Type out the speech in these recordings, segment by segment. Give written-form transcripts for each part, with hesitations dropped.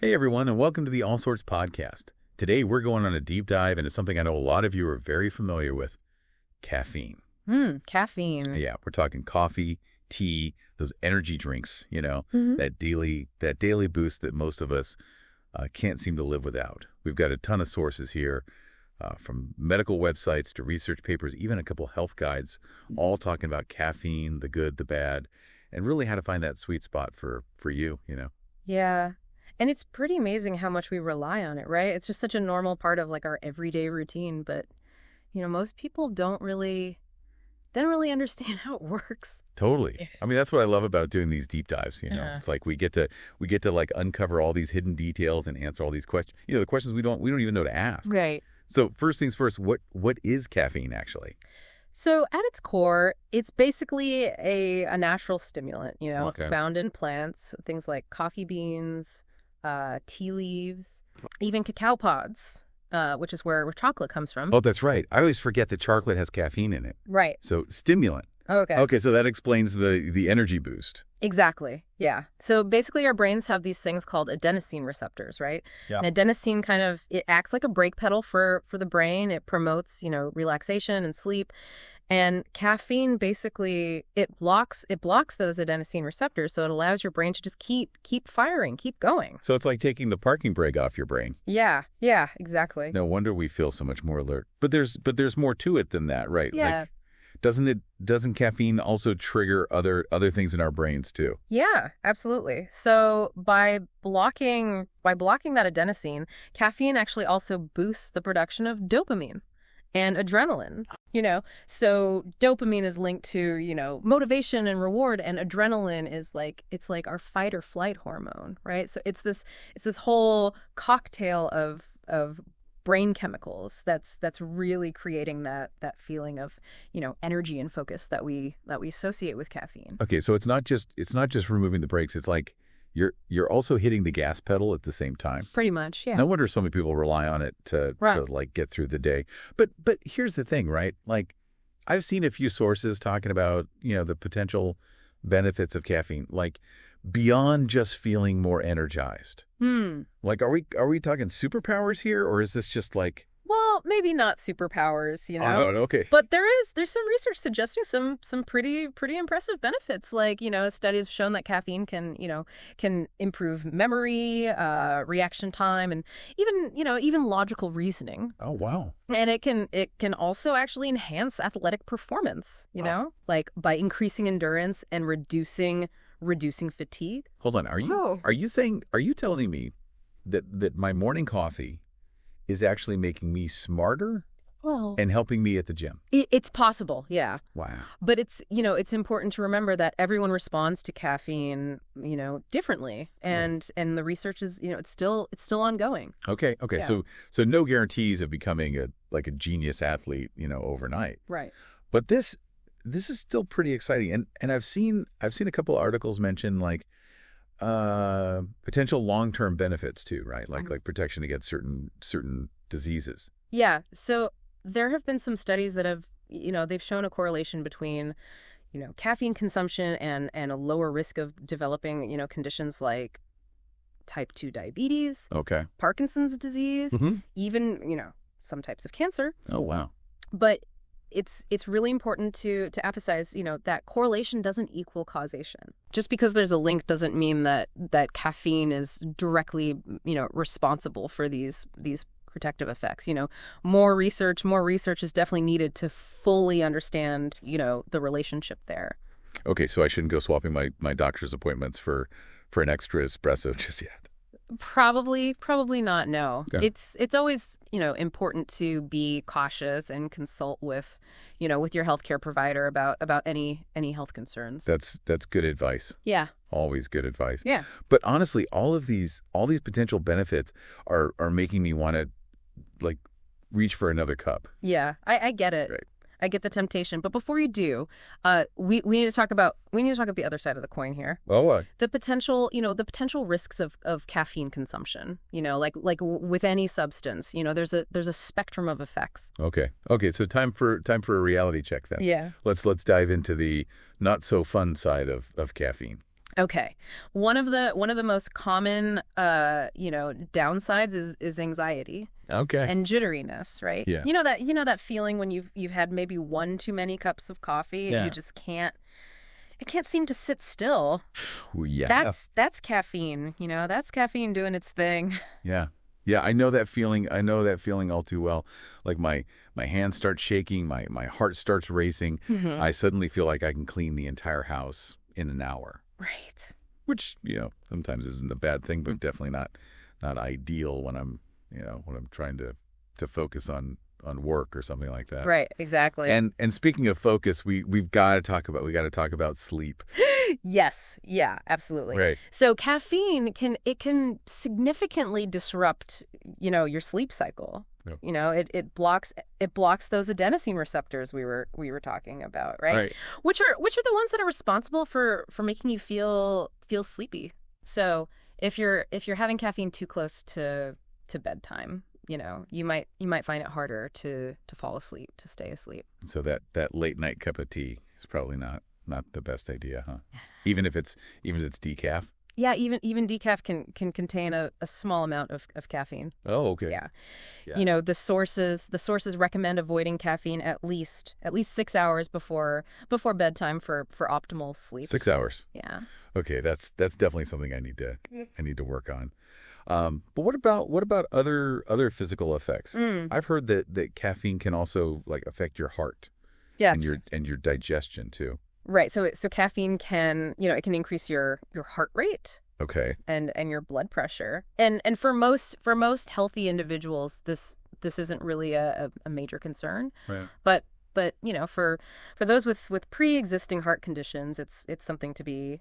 Hey everyone, and welcome to the All Sorts podcast. Today we're going on a deep dive into something I know a lot of you are very familiar with, caffeine. Caffeine. Yeah, we're talking coffee, tea, those energy drinks, Mm-hmm. that daily boost that most of us can't seem to live without. We've got a ton of sources here, from medical websites to research papers, even a couple health guides, all talking about caffeine, the good, the bad, and really how to find that sweet spot for you. Yeah. And it's pretty amazing how much we rely on it, right? It's just such a normal part of like our everyday routine, but most people don't really understand how it works. Totally. I mean, that's what I love about doing these deep dives. Yeah. It's like we get to like uncover all these hidden details and answer all these questions. The questions we don't even know to ask. Right. So first things first, what is caffeine actually? So at its core, it's basically a natural stimulant, Okay. found in plants, things like coffee beans, tea leaves, even cacao pods, which is where chocolate comes from. Oh, that's right. I always forget that chocolate has caffeine in it. Right. So stimulant. Okay. Okay, so that explains the energy boost. Exactly. Yeah. So basically our brains have these things called adenosine receptors, right? Yeah. And adenosine it acts like a brake pedal for the brain. It promotes, relaxation and sleep. And caffeine basically it blocks those adenosine receptors, so it allows your brain to just keep firing, keep going. So it's like taking the parking brake off your brain. Yeah, exactly. No wonder we feel so much more alert. But there's more to it than that, right? Yeah. Like, doesn't caffeine also trigger other things in our brains too? Yeah, absolutely. So by blocking that adenosine, caffeine actually also boosts the production of dopamine and adrenaline. So dopamine is linked to, motivation and reward, and adrenaline is it's like our fight or flight hormone, right? So it's this whole cocktail of brain chemicals that's really creating that feeling of, energy and focus that we associate with caffeine. Okay, so it's not just removing the brakes. It's like you're also hitting the gas pedal at the same time. Pretty much, yeah. No wonder so many people rely on it to like get through the day. But here's the thing, right? Like I've seen a few sources talking about, the potential benefits of caffeine, like beyond just feeling more energized. Like are we talking superpowers here, or is this just like, well, maybe not superpowers, Oh, okay. But there's some research suggesting some pretty impressive benefits. Like, studies have shown that caffeine can improve memory, reaction time, and even logical reasoning. Oh, wow. And it can also actually enhance athletic performance, like by increasing endurance and reducing fatigue. Hold on. Are you telling me that my morning coffee is actually making me smarter and helping me at the gym? It's possible, yeah. Wow. But it's important to remember that everyone responds to caffeine, differently. And the research is, it's still ongoing. Okay. Yeah. So no guarantees of becoming a genius athlete, overnight. Right. But this is still pretty exciting. And I've seen a couple articles mention like potential long-term benefits too, right? Like protection against certain diseases. Yeah. So there have been some studies that have, they've shown a correlation between, caffeine consumption and a lower risk of developing, conditions like type 2 diabetes, Okay. Parkinson's disease, Mm-hmm. even, some types of cancer. Oh, wow. But it's really important to emphasize, that correlation doesn't equal causation. Just because there's a link doesn't mean that caffeine is directly, responsible for these protective effects. More research is definitely needed to fully understand, the relationship there. Okay, so I shouldn't go swapping my doctor's appointments for an extra espresso just yet. Probably not, no. Okay. It's always, important to be cautious and consult with your healthcare provider about any health concerns. That's good advice. Yeah. Always good advice. Yeah. But honestly, all these potential benefits are making me want to like reach for another cup. Yeah. I get it. Right. I get the temptation. But before you do, we need to talk about the other side of the coin here. Oh, what? The potential risks of caffeine consumption, like with any substance, there's a spectrum of effects. Okay. So time for a reality check then. Yeah. Let's dive into the not so fun side of caffeine. Okay. One of the most common downsides is anxiety. Okay. And jitteriness, right? Yeah. You know that feeling when you've had maybe one too many cups of coffee and Yeah. you just can't seem to sit still. Yeah. That's caffeine, that's caffeine doing its thing. Yeah. Yeah, I know that feeling. I know that feeling all too well. Like my hands start shaking, my heart starts racing. Mm-hmm. I suddenly feel like I can clean the entire house in an hour. Right. Which, sometimes isn't a bad thing, but definitely not ideal when I'm trying to focus on work or something like that. Right, exactly. And speaking of focus, we've got to talk about sleep. Yes, yeah, absolutely. Right. So caffeine can significantly disrupt, your sleep cycle. Yep. It blocks those adenosine receptors we were talking about, right? Right. Which are the ones that are responsible for making you feel sleepy. So if you're having caffeine too close to bedtime, you might find it harder to fall asleep, to stay asleep. So that late night cup of tea is probably not the best idea, huh? Even if it's decaf. Yeah, even decaf can contain a small amount of caffeine. Oh, okay. Yeah. The sources recommend avoiding caffeine at least 6 hours before bedtime for optimal sleep. 6 hours. Yeah. Okay, that's definitely something I need to work on. But what about other physical effects? I've heard that caffeine can also affect your heart. Yes. And your digestion too. Right. So caffeine can, it can increase your heart rate. Okay. And your blood pressure. And for most healthy individuals, this isn't really a major concern. Right. But for those with pre-existing heart conditions, it's something to be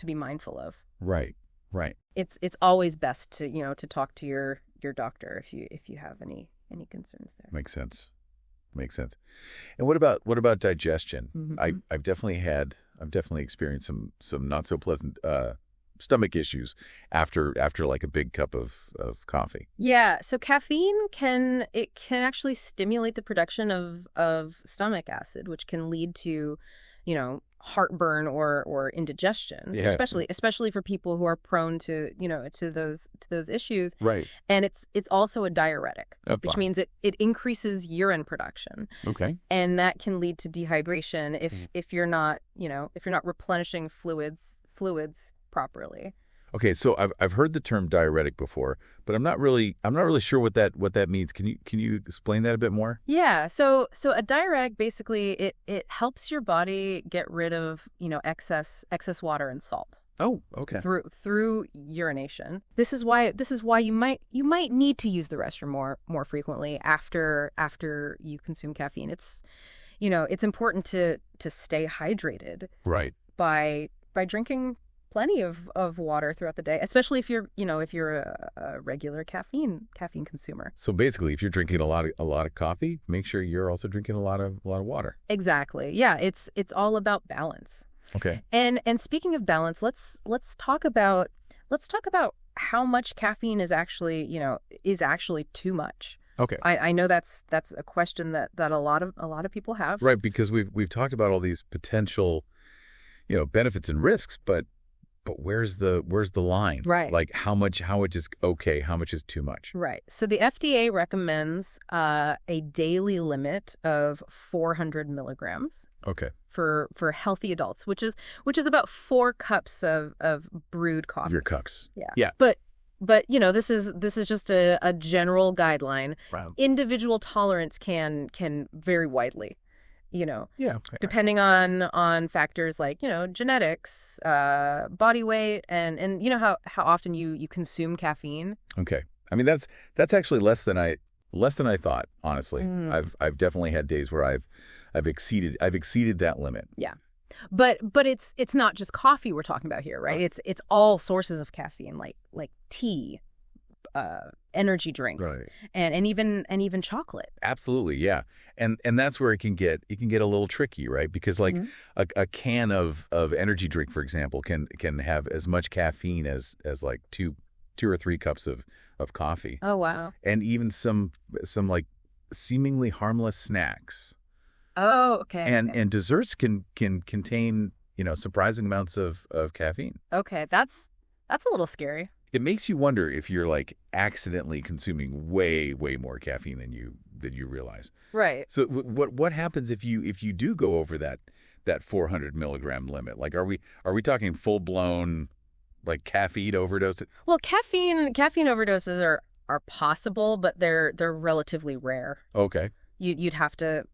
mindful of. Right. Right. It's always best to talk to your doctor if you have any concerns there. Makes sense. And what about digestion? Mm-hmm. I've definitely experienced some not so pleasant stomach issues after like a big cup of coffee. Yeah, so caffeine can actually stimulate the production of stomach acid, which can lead to, heartburn or indigestion, Yeah. especially for people who are prone to, to those issues. Right. And it's also a diuretic, which Fine. means it increases urine production. Okay. And that can lead to dehydration if you're not replenishing fluids properly. Okay, so I've heard the term diuretic before, but I'm not really sure what that means. Can you explain that a bit more? Yeah, so a diuretic basically it helps your body get rid of, excess water and salt. Oh, okay. Through urination. This is why you might need to use the restroom more frequently after you consume caffeine. It's important to stay hydrated. Right. By drinking plenty of water throughout the day, especially if you're a regular caffeine consumer. So basically, if you're drinking a lot of coffee, make sure you're also drinking a lot of water. Exactly. Yeah, it's all about balance. Okay. And speaking of balance, let's talk about how much caffeine is actually too much. Okay. I know that's a question that a lot of people have. Right, because we've talked about all these potential benefits and risks, but where's the line? Right. Like how much is okay, how much is too much? Right. So the FDA recommends a daily limit of 400 milligrams. Okay. For healthy adults, which is about 4 cups of brewed coffee. Your cups. Yeah. Yeah. But this is just a general guideline. Wow. Individual tolerance can vary widely. Yeah. Depending on factors like, genetics, body weight, and how often you consume caffeine. Okay. I mean, that's actually less than I thought, honestly. I've definitely had days where I've exceeded that limit. Yeah. But it's not just coffee we're talking about here, right? It's all sources of caffeine, like tea, energy drinks, right, and even chocolate. Absolutely, yeah. And that's where it can get a little tricky, right? Because a can of energy drink, for example, can have as much caffeine as like two or 3 cups of coffee. Oh wow. And even some like seemingly harmless snacks. Oh, okay. And desserts can contain surprising amounts of caffeine. Okay, that's a little scary. It makes you wonder if you're like accidentally consuming way, way more caffeine than you realize. Right. So what happens if you do go over that 400 milligram limit? Like, are we talking full blown like caffeine overdose? Well, caffeine overdoses are possible, but they're relatively rare. Okay. You'd have to,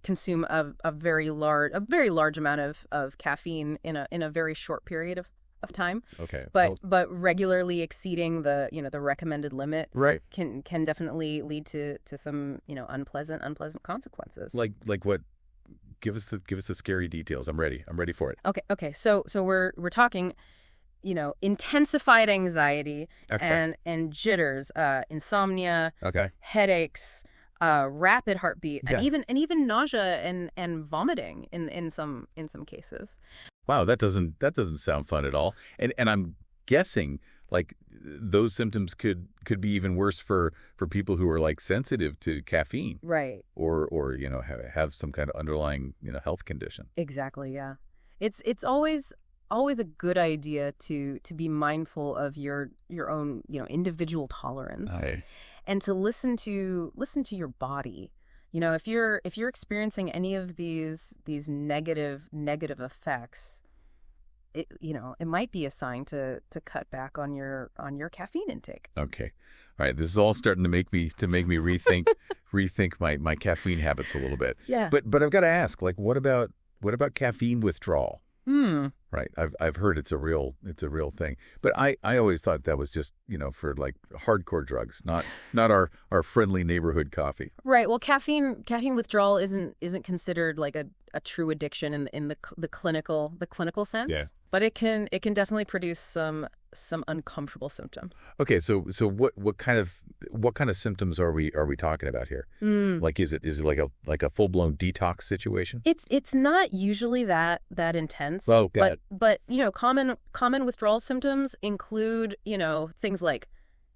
consume a very large amount of caffeine in a very short period of time. Okay. But regularly exceeding the recommended limit right. can definitely lead to some, unpleasant consequences. Like what? Give us the scary details. I'm ready for it. Okay. So we're talking, intensified anxiety okay. and jitters, insomnia, okay. headaches, rapid heartbeat, yeah. and even nausea and vomiting in some cases. Wow, that doesn't sound fun at all. And I'm guessing like those symptoms could be even worse for people who are like sensitive to caffeine. Right. Or have some kind of underlying, health condition. Exactly, yeah. It's always a good idea to be mindful of your own, individual tolerance. And to listen to your body. If you're experiencing any of these negative effects, it might be a sign to cut back on your caffeine intake. Okay. All right. This is all starting to make me rethink my caffeine habits a little bit. Yeah. But I've got to ask, like, what about caffeine withdrawal? Right. I've heard it's a real thing. But I always thought that was just, for like hardcore drugs, not our friendly neighborhood coffee. Right. Well, caffeine withdrawal isn't considered like a true addiction in the clinical sense. Yeah. But it can definitely produce some uncomfortable symptom. Okay, so what kind of symptoms are we talking about here? Like is it like a full blown detox situation? It's not usually that intense. Oh, got it. But common withdrawal symptoms include things like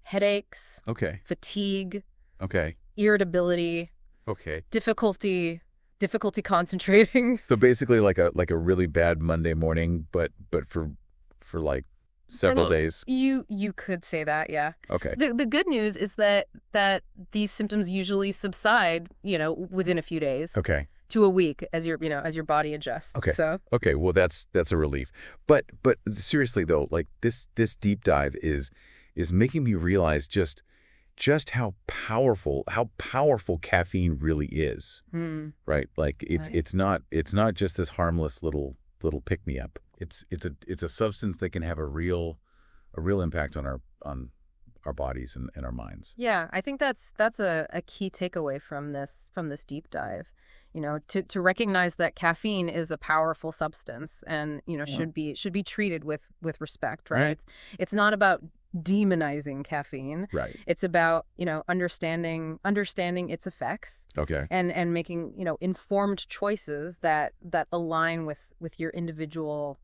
headaches, okay, fatigue, okay, irritability, okay, difficulty concentrating. So basically like a really bad Monday morning, but for like several days. You could say that, yeah. Okay. The good news is that these symptoms usually subside, within a few days. Okay. To a week as your body adjusts. Okay. So. Okay. Well, that's a relief. But seriously though, like this deep dive is making me realize just how powerful caffeine really is. Right? Like it's not just this harmless little pick me up. It's a substance that can have a real impact on our bodies and our minds. Yeah, I think that's a key takeaway from this deep dive. To recognize that caffeine is a powerful substance and should be treated with respect, right? It's not about demonizing caffeine. Right. It's about, understanding its effects. Okay. And making, informed choices that align with your individual,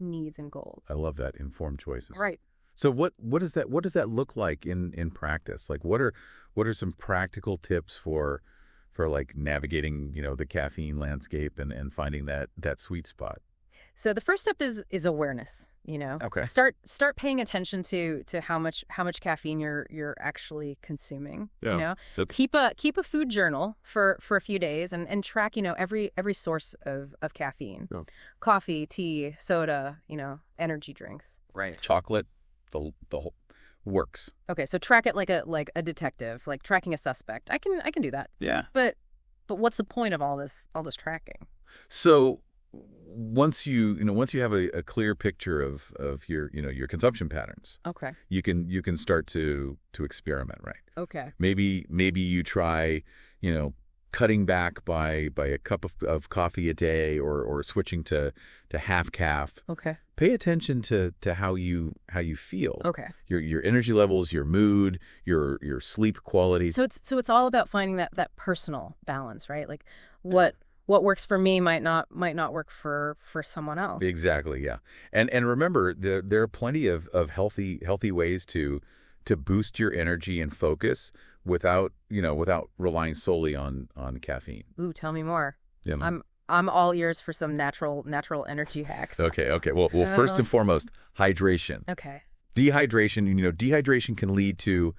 needs and goals. I love that, informed choices. Right. So what does that look like in practice? Like what are some practical tips for like navigating, the caffeine landscape and finding that sweet spot? So the first step is awareness, Okay. Start paying attention to how much caffeine you're actually consuming. Yeah. Keep a food journal for a few days and track, every source of caffeine. Yeah. Coffee, tea, soda, energy drinks. Right. Chocolate, the whole works. Okay, so track it like a detective, like tracking a suspect. I can do that. Yeah. But what's the point of all this tracking? So once you have a clear picture of your your consumption patterns, okay, you can start to experiment, right? Okay. Maybe you try cutting back by a cup of coffee a day or switching to half calf. Okay. Pay attention to how you feel. Okay. Your energy levels, your mood, your sleep quality. So it's all about finding that personal balance, right? Like what works for me might not work for someone else. Exactly, yeah. And remember, there are plenty of healthy ways to boost your energy and focus without relying solely on caffeine. Ooh, tell me more. Yeah. I'm all ears for some natural energy hacks. Okay. Well, first and foremost, hydration. Okay. Dehydration can lead to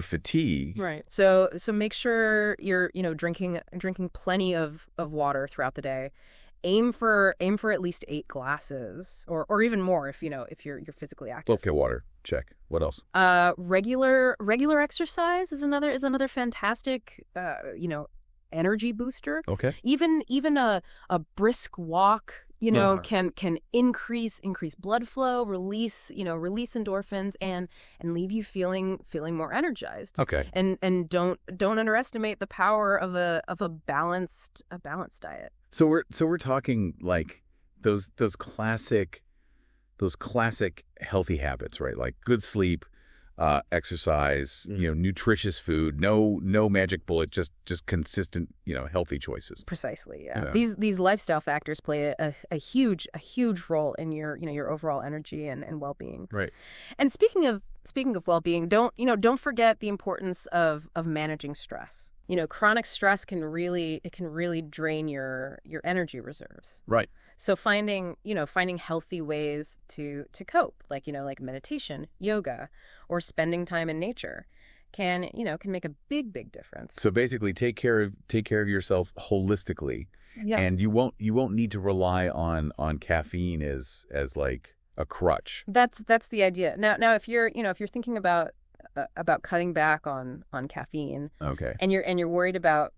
fatigue. Right. So make sure you're, drinking plenty of water throughout the day. Aim for at least 8 glasses or even more if you're physically active. Okay, water. Check. What else? Regular exercise is another fantastic energy booster. Okay. Even a brisk walk, can increase blood flow, release endorphins and leave you feeling more energized. Okay. And don't underestimate the power of a balanced diet. So we're talking like those classic healthy habits, right? Like good sleep, exercise, nutritious food, no magic bullet, just consistent, healthy choices. Precisely, yeah. These lifestyle factors play a huge role in your overall energy and well-being. Right. And speaking of well-being, don't forget the importance of managing stress. Chronic stress can really drain your energy reserves. Right. So finding healthy ways to cope, like meditation, yoga, or spending time in nature can make a big difference. So basically take care of yourself holistically. Yeah. And you won't need to rely on caffeine as like a crutch. That's the idea. Now if you're thinking about cutting back on caffeine. Okay. And you're worried about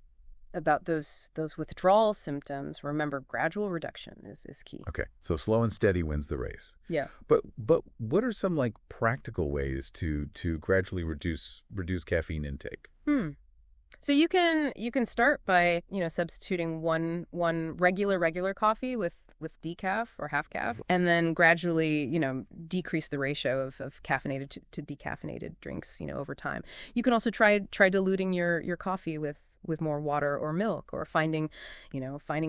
those withdrawal symptoms, remember gradual reduction is key. Okay. So slow and steady wins the race. Yeah. But what are some like practical ways to gradually reduce caffeine intake? So you can start by, substituting one regular coffee with decaf or half calf, and then gradually, decrease the ratio of caffeinated to decaffeinated drinks, over time. You can also try diluting your coffee with more water or milk, or finding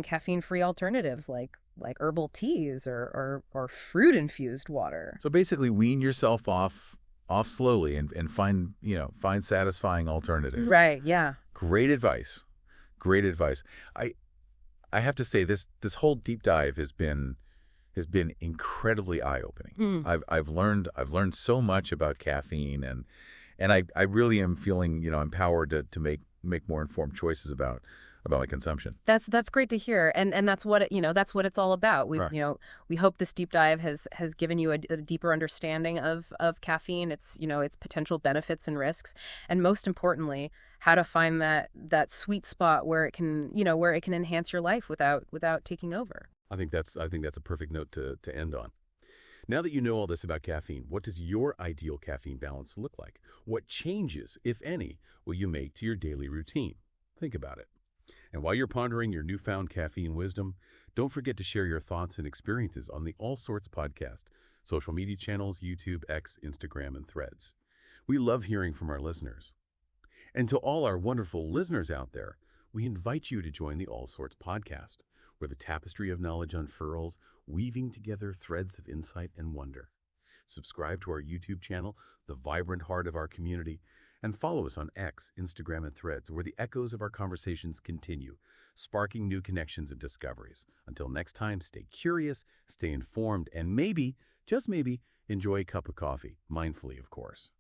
caffeine-free alternatives like herbal teas or fruit infused water. So basically wean yourself off slowly and find satisfying alternatives. Right, yeah. Great advice. I have to say this whole deep dive has been incredibly eye-opening. I've learned so much about caffeine and I really am feeling, empowered to make more informed choices about my consumption. That's great to hear, and that's what that's what it's all about. We Right. We hope this deep dive has given you a deeper understanding of caffeine, its potential benefits and risks, and most importantly, how to find that sweet spot where it can enhance your life without taking over. I think that's a perfect note to end on. Now that you know all this about caffeine, what does your ideal caffeine balance look like? What changes, if any, will you make to your daily routine? Think about it. And while you're pondering your newfound caffeine wisdom, don't forget to share your thoughts and experiences on the All Sorts podcast, social media channels, YouTube, X, Instagram, and Threads. We love hearing from our listeners. And to all our wonderful listeners out there, we invite you to join the All Sorts podcast, where the tapestry of knowledge unfurls, weaving together threads of insight and wonder. Subscribe to our YouTube channel, the vibrant heart of our community, and follow us on X, Instagram, and Threads, where the echoes of our conversations continue, sparking new connections and discoveries. Until next time, stay curious, stay informed, and maybe, just maybe, enjoy a cup of coffee, mindfully, of course.